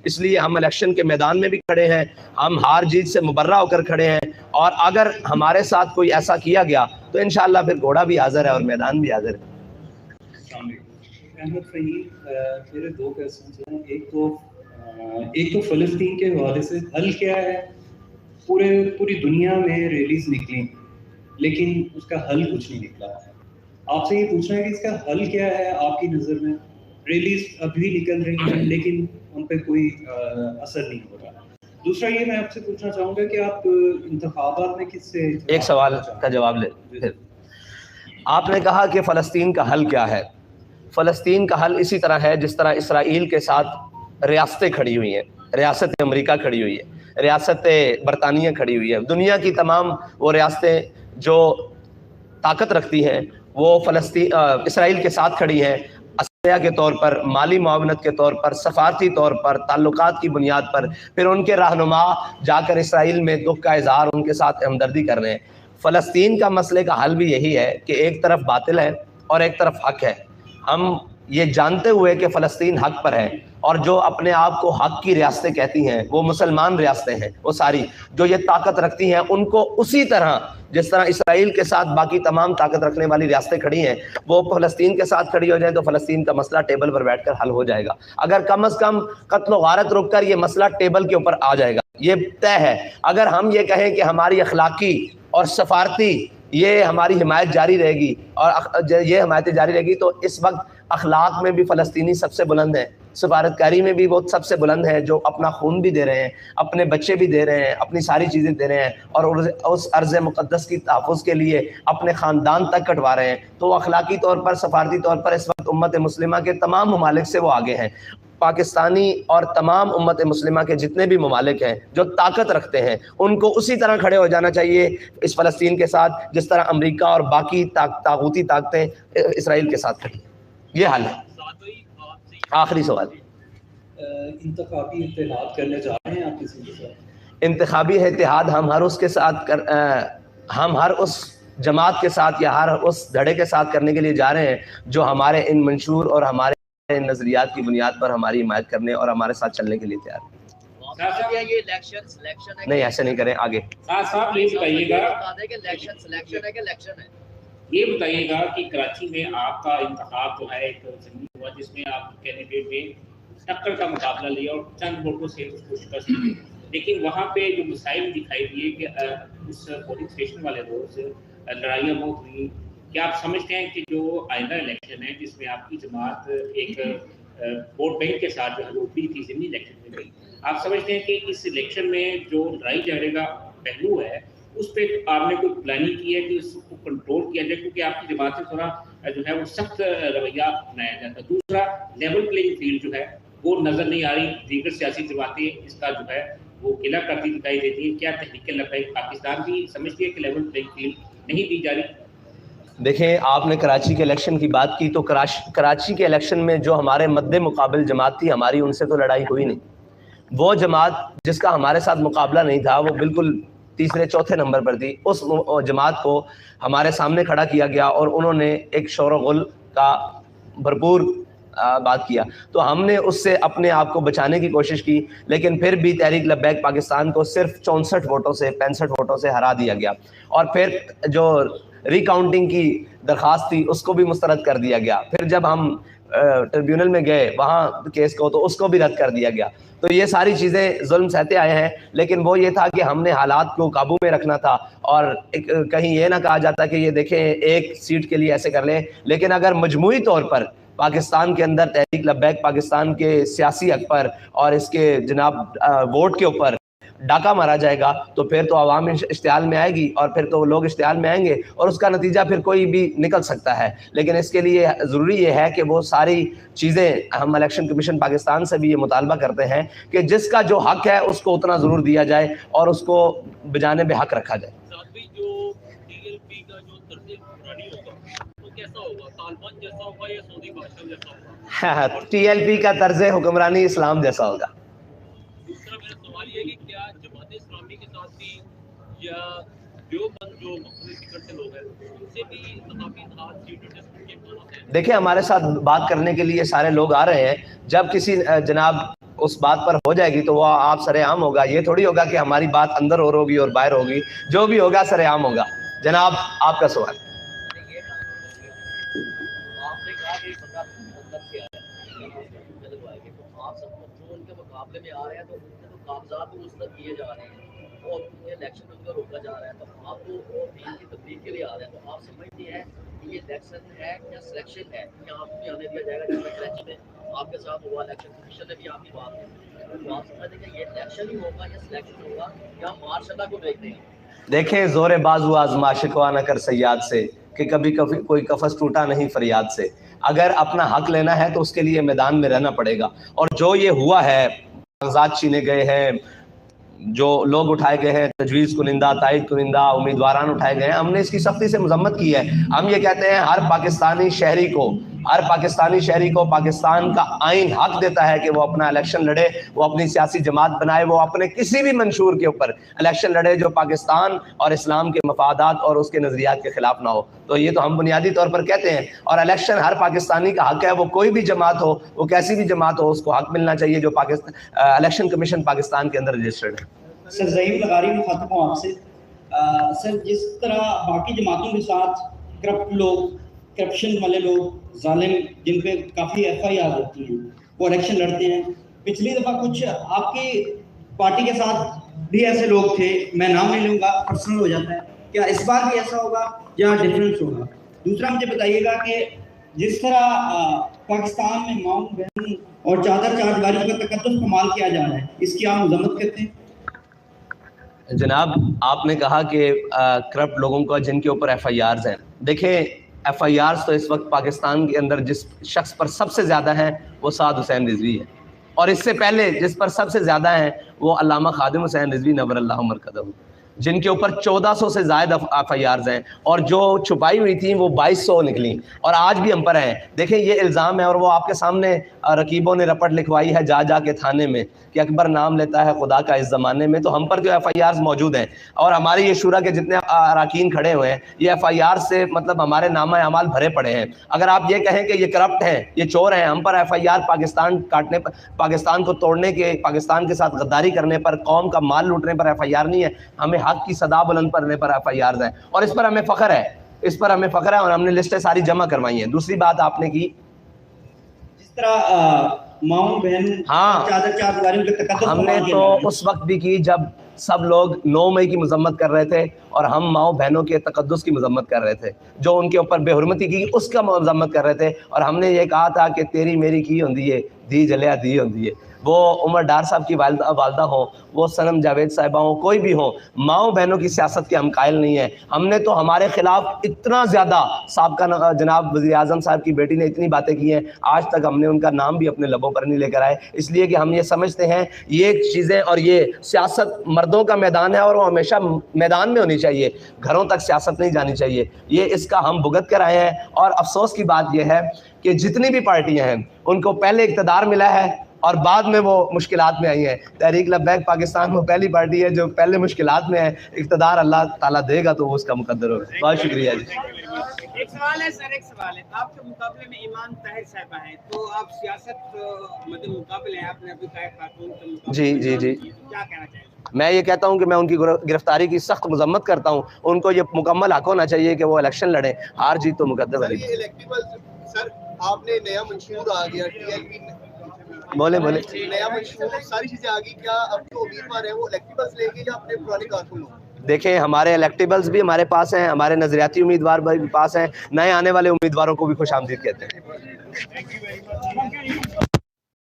اس لیے ہم الیکشن کے میدان میں بھی کھڑے ہیں, ہم ہار جیت سے مبرہ ہو کر کھڑے ہیں, اور اگر ہمارے ساتھ کوئی ایسا کیا گیا تو انشاءاللہ پھر گھوڑا بھی حاضر ہے اور میدان بھی حاضر ہے. احمد فہیم, میرے دو کویسچنز ہیں. ایک تو فلسطین کے حوالے سے حل کیا ہے؟ پوری دنیا میں ریلیز نکلی لیکن اس کا حل کچھ نہیں نکلا. آپ سے یہ پوچھنا ہے کہ اس کا حل کیا ہے آپ کی نظر میں؟ ریلیز ابھی نکل رہی ہیں لیکن ان پہ کوئی اثر نہیں ہو رہا. دوسرا یہ میں آپ سے پوچھنا چاہوں گا کہ آپ انتخابات میں کس سے ایک سوال کا جواب لے. آپ نے کہا کہ فلسطین کا حل کیا ہے. فلسطین کا حل اسی طرح ہے جس طرح اسرائیل کے ساتھ ریاستیں کھڑی ہوئی ہیں, ریاست امریکہ کھڑی ہوئی ہے, ریاست برطانیہ کھڑی ہوئی ہے. دنیا کی تمام وہ ریاستیں جو طاقت رکھتی ہیں وہ اسرائیل کے ساتھ کھڑی ہیں, اسلحہ کے طور پر, مالی معاونت کے طور پر, سفارتی طور پر, تعلقات کی بنیاد پر. پھر ان کے رہنما جا کر اسرائیل میں دکھ کا اظہار ان کے ساتھ ہمدردی کر رہے ہیں. فلسطین کا مسئلے کا حل بھی یہی ہے کہ ایک طرف باطل ہے اور ایک طرف حق ہے. ہم یہ جانتے ہوئے کہ فلسطین حق پر ہے, اور جو اپنے آپ کو حق کی ریاستیں کہتی ہیں وہ مسلمان ریاستیں ہیں, وہ ساری جو یہ طاقت رکھتی ہیں ان کو اسی طرح جس طرح اسرائیل کے ساتھ باقی تمام طاقت رکھنے والی ریاستیں کھڑی ہیں وہ فلسطین کے ساتھ کھڑی ہو جائیں تو فلسطین کا مسئلہ ٹیبل پر بیٹھ کر حل ہو جائے گا. اگر کم از کم قتل و غارت رک کر یہ مسئلہ ٹیبل کے اوپر آ جائے گا, یہ طے ہے. اگر ہم یہ کہیں کہ ہماری اخلاقی اور سفارتی یہ ہماری حمایت جاری رہے گی اور یہ حمایت جاری رہے گی تو اس وقت اخلاق میں بھی فلسطینی سب سے بلند ہیں, سفارتکاری میں بھی وہ سب سے بلند ہیں, جو اپنا خون بھی دے رہے ہیں, اپنے بچے بھی دے رہے ہیں, اپنی ساری چیزیں دے رہے ہیں, اور اس ارض مقدس کی تحفظ کے لیے اپنے خاندان تک کٹوا رہے ہیں. تو وہ اخلاقی طور پر, سفارتی طور پر اس وقت امت مسلمہ کے تمام ممالک سے وہ آگے ہیں. پاکستانی اور تمام امت مسلمہ کے جتنے بھی ممالک ہیں جو طاقت رکھتے ہیں ان کو اسی طرح کھڑے ہو جانا چاہیے اس فلسطین کے ساتھ جس طرح امریکہ اور باقی طاغوتی طاقتیں اسرائیل کے ساتھ کھڑی ہیں. یہ حل ہے. آخری سوال, انتخابی اتحاد کرنے جا رہے ہیں آپ کسی کے ساتھ؟ انتخابی اتحاد ہم ہر اس جماعت کے ساتھ یا ہر اس دھڑے کے ساتھ کرنے کے لیے جا رہے ہیں جو ہمارے ان منشور اور ہمارے نظریات کی بنیاد پر ہماری حمایت کرنے اور ہمارے ساتھ چلنے کے لیے تیار ہے. نہیں ایسے نہیں کریں. آگے یہ بتائیے گا کہ کراچی میں آپ کا انتخاب جو ہے ایک ضمنی ہوا جس میں آپ کینڈیڈیٹ نے ٹکر کا مقابلہ لیا اور چند ووٹوں سے اس کو شکست دی, لیکن وہاں پہ جو مسائل دکھائی دیے کہ اس پولنگ اسٹیشن والے روز لڑائیاں بہت ہوئی. کیا آپ سمجھتے ہیں کہ جو آئندہ الیکشن ہے جس میں آپ کی جماعت ایک ووٹ بینک کے ساتھ جو ہے وہ بھی تھی ضمنی الیکشن میں گئی, آپ سمجھتے ہیں کہ اس الیکشن میں جو لڑائی جھگڑے کا پہلو ہے اس پہ آپ نے کوئی پلاننگ کی ہے کہ اس کو کنٹرول کیا جائے, کیونکہ آپ کی جماعت سے تھوڑا جو ہے وہ سخت رویہ اپنایا جاتا ہے. دوسرا, لیول پلینگ فیلڈ جو ہے وہ نظر نہیں آ رہی, دیگر سیاسی جماعتیں اس کا جو ہے وہ قلعہ کرتی دکھائی دیتی ہیں. کیا تحریک لبیک پاکستان بھی سمجھتی ہے کہ لیول پلینگ فیلڈ نہیں دی جا رہی؟ دیکھیں, آپ نے کراچی کے الیکشن کی بات کی تو کراچی کے الیکشن میں جو ہمارے مد مقابل جماعت تھی ہماری, ان سے تو لڑائی ہوئی نہیں. وہ جماعت جس کا ہمارے ساتھ مقابلہ نہیں تھا وہ بالکل تیسرے چوتھے نمبر پر تھی. اس جماعت کو ہمارے سامنے کھڑا کیا گیا اور انہوں نے ایک شور و غل کا بھرپور بات کیا, تو ہم نے اس سے اپنے آپ کو بچانے کی کوشش کی, لیکن پھر بھی تحریک لبیک پاکستان کو صرف 64 ووٹوں سے 65 ووٹوں سے ہرا دیا گیا, اور پھر جو ریکاؤنٹنگ کی درخواست تھی اس کو بھی مسترد کر دیا گیا. پھر جب ہم ٹریبیونل میں گئے وہاں کیس کو تو اس کو بھی رد کر دیا گیا. تو یہ ساری چیزیں ظلم سہتے آئے ہیں, لیکن وہ یہ تھا کہ ہم نے حالات کو قابو میں رکھنا تھا, اور کہیں یہ نہ کہا جاتا کہ یہ دیکھیں ایک سیٹ کے لیے ایسے کر لیں. لیکن اگر مجموعی طور پر پاکستان کے اندر تحریک لبیک پاکستان کے سیاسی حق پر اور اس کے جناب ووٹ کے اوپر ڈاکہ مارا جائے گا تو پھر تو عوام اشتعال میں آئے گی, اور پھر تو لوگ اشتعال میں آئیں گے, اور اس کا نتیجہ پھر کوئی بھی نکل سکتا ہے. لیکن اس کے لیے ضروری یہ ہے کہ وہ ساری چیزیں, ہم الیکشن کمیشن پاکستان سے بھی یہ مطالبہ کرتے ہیں کہ جس کا جو حق ہے اس کو اتنا ضرور دیا جائے اور اس کو بجانب حق رکھا جائے. ٹی ایل پی کا طرز حکمرانی اسلام جیسا ہوگا. دوسرا میرا سوال یہ ہے کہ کیا جماعت اسلامی کے ساتھ بھی یا دیوبند جو مختلف فکر سے لوگ ہیں ان سے بھی انتخابی اتحاد سیٹ ڈسکس کے امکانات ہیں؟ دیکھیں, ہمارے ساتھ بات کرنے کے لیے سارے لوگ آ رہے ہیں. جب کسی جناب اس بات پر ہو جائے گی تو وہ آپ سر عام ہوگا. یہ تھوڑی ہوگا کہ ہماری بات اندر اور ہوگی اور باہر ہوگی, جو بھی ہوگا سر عام ہوگا. جناب آپ کا سوال. آپ نے کہا کہ بندہ مطلب کیا ہے تو آپ سب جو ان کے مقابلے میں آ رہے ہیں تو ان کے تو کاغذات مسترد کیے جا رہے ہیں اور الیکشن ان کا روکا جا رہا ہے, تو آپ تو دین کی تبلیغ کے لیے آ رہے ہیں, تو آپ سمجھتے ہیں کہ یہ الیکشن ہے یا سلیکشن ہے یا آپ کو بھی آنے دیا جائے گا جس میں الیکشن ہے آپ کے ساتھ ہوا, الیکشن کمیشن نے بھی آپ کی بات کی, تو آپ سمجھتے ہیں کہ یہ الیکشن ہی ہوگا یا سلیکشن ہوگا یا مارشاء اللہ کو دیکھتے ہیں. دیکھیں زور بازو آزما شکوا نہ کر صیاد سے کہ کبھی کوئی قفس ٹوٹا نہیں فریاد سے. اگر اپنا حق لینا ہے تو اس کے لیے میدان میں رہنا پڑے گا. اور جو یہ ہوا ہے, کاغذات چھینے گئے ہیں, جو لوگ اٹھائے گئے ہیں, تجویز کنندہ, تائید کنندہ, امیدواران اٹھائے گئے ہیں, ہم نے اس کی سختی سے مذمت کی ہے. ہم یہ کہتے ہیں ہر پاکستانی شہری کو پاکستان کا آئین حق دیتا ہے کہ وہ اپنا الیکشن لڑے, وہ اپنی سیاسی جماعت بنائے, وہ اپنے کسی بھی منشور کے اوپر الیکشن لڑے جو پاکستان اور اسلام کے مفادات اور اس کے نظریات کے خلاف نہ ہو. تو یہ تو ہم بنیادی طور پر کہتے ہیں. اور الیکشن ہر پاکستانی کا حق ہے, وہ کوئی بھی جماعت ہو, وہ کیسی بھی جماعت ہو, اس کو حق ملنا چاہیے جو الیکشن کمیشن پاکستان کے اندر رجسٹرڈ ہے. سر ظہیر لغاری مخاطب ہوں آپ سے. سر جس طرح باقی جماعتوں کے ساتھ کرپٹ لوگ, کرپشن والے لوگ, ظالم جن پہ کافی ایف آئی آر ہوتی ہیں, وہ الیکشن لڑتے ہیں, پچھلی دفعہ کچھ آپ کی پارٹی کے ساتھ بھی ایسے لوگ تھے, میں نام نہیں لوں گا, پرسنل ہو جاتا ہے, کیا اس بار بھی ایسا ہوگا یا ڈفرینس ہوگا؟ دوسرا مجھے بتائیے گا کہ جس طرح پاکستان میں ماؤں بہنوں اور چادر چادریوں کا تقدس کمال کیا جا رہا ہے, اس کی آپ مذمت کرتے ہیں؟ جناب آپ نے کہا کہ کرپٹ لوگوں کا جن کے اوپر ایف آئی آرز ہیں. دیکھیں ایف آئی آرز تو اس وقت پاکستان کے اندر جس شخص پر سب سے زیادہ ہیں وہ سعد حسین رضوی ہے, اور اس سے پہلے جس پر سب سے زیادہ ہیں وہ علامہ خادم حسین رضوی نور اللہ مرکزہ, جن کے اوپر 1400 سے زائد ایف آئی آرز ہیں, اور جو چھپائی ہوئی تھیں وہ 2200 نکلیں, اور آج بھی ہم پر ہیں. دیکھیں یہ الزام ہے, اور وہ آپ کے سامنے رقیبوں نے رپٹ لکھوائی ہے جا کے تھانے میں کہ اکبر نام لیتا ہے خدا کا اس زمانے میں. تو ہم پر جو ایف آئی آرز موجود ہیں, اور ہماری یہ شورا کے جتنے اراکین کھڑے ہوئے ہیں, یہ ایف آئی آر سے مطلب ہمارے نامہ اعمال بھرے پڑے ہیں. اگر آپ یہ کہیں کہ یہ کرپٹ ہیں, یہ چور ہیں, ہم پر ایف آئی آر پاکستان کاٹنے پر, پاکستان کو توڑنے کے, پاکستان کے ساتھ غداری کرنے پر, قوم کا مال لوٹنے پر ایف آئی آر نہیں ہے. ہمیں حق کی صدا بلند کرنے پر ایف آئی آرز ہیں, اور اس پر ہمیں فخر ہے, اور ہم نے لسٹیں ساری جمع کروائی ہیں. دوسری بات آپ نے کی جس طرح ماؤں بہنوں چادر چادریوں کا تقدس ہم نے تو اس وقت بھی کی جب سب لوگ 9 مئی کی مذمت کر رہے تھے, اور ہم ماؤں بہنوں کے تقدس کی مذمت کر رہے تھے, جو ان کے اوپر بے حرمتی کی اس کا مذمت کر رہے تھے. اور ہم نے یہ کہا تھا کہ تیری میری کی ہوندی ہے, دی جلیا دی ہوندی ہے. وہ عمر ڈار صاحب کی والدہ ہوں, وہ صنم جاوید صاحبہ ہوں, کوئی بھی ہوں, ماؤں بہنوں کی سیاست کے ہم قائل نہیں ہیں. ہم نے تو ہمارے خلاف اتنا زیادہ سابقہ جناب وزیر اعظم صاحب کی بیٹی نے اتنی باتیں کی ہیں, آج تک ہم نے ان کا نام بھی اپنے لبوں پر نہیں لے کر آئے, اس لیے کہ ہم یہ سمجھتے ہیں یہ چیزیں, اور یہ سیاست مردوں کا میدان ہے, اور وہ ہمیشہ میدان میں ہونی چاہیے, گھروں تک سیاست نہیں جانی چاہیے. یہ اس کا ہم بھگت کر آئے ہیں. اور افسوس کی بات یہ ہے کہ جتنی بھی پارٹیاں ہیں ان کو پہلے اقتدار ملا ہے اور بعد میں وہ مشکلات میں آئی ہیں. تحریک لبیک پاکستان وہ پہلی پارٹی ہے جو پہلے مشکلات میں ہے, اقتدار اللہ تعالیٰ دے گا تو وہ اس کا مقدر ہوگا. بہت شکریہ جی. ایک سوال ہے سر, ایک سوال ہے. آپ کے مقابلے میں ایمان طاہر صاحبہ ہیں, تو آپ سیاست مد مقابل ہیں, آپ نے ابھی طاہر خاتون کے مقابلے جی کیا کہنا چاہیں گے؟ میں یہ کہتا ہوں کہ میں ان کی گرفتاری کی سخت مذمت کرتا ہوں. ان کو یہ مکمل حق ہونا چاہیے کہ وہ الیکشن لڑیں, ہار جیت تو مقدر ہے. سر آپ نے نیا منشور آ گیا, ٹی ایل پی بولے نیا منشور, ساری چیزیں آ گئی, کیا اب جو امیدوار ہیں وہ الیکٹیبلز لیں گے یا اپنے پرانے کارکن لوگ؟ دیکھیں ہمارے الیکٹیبلز بھی ہمارے پاس ہیں, ہمارے نظریاتی امیدوار بھی پاس ہیں, نئے آنے والے امیدواروں کو بھی خوش آمدید کہتے ہیں.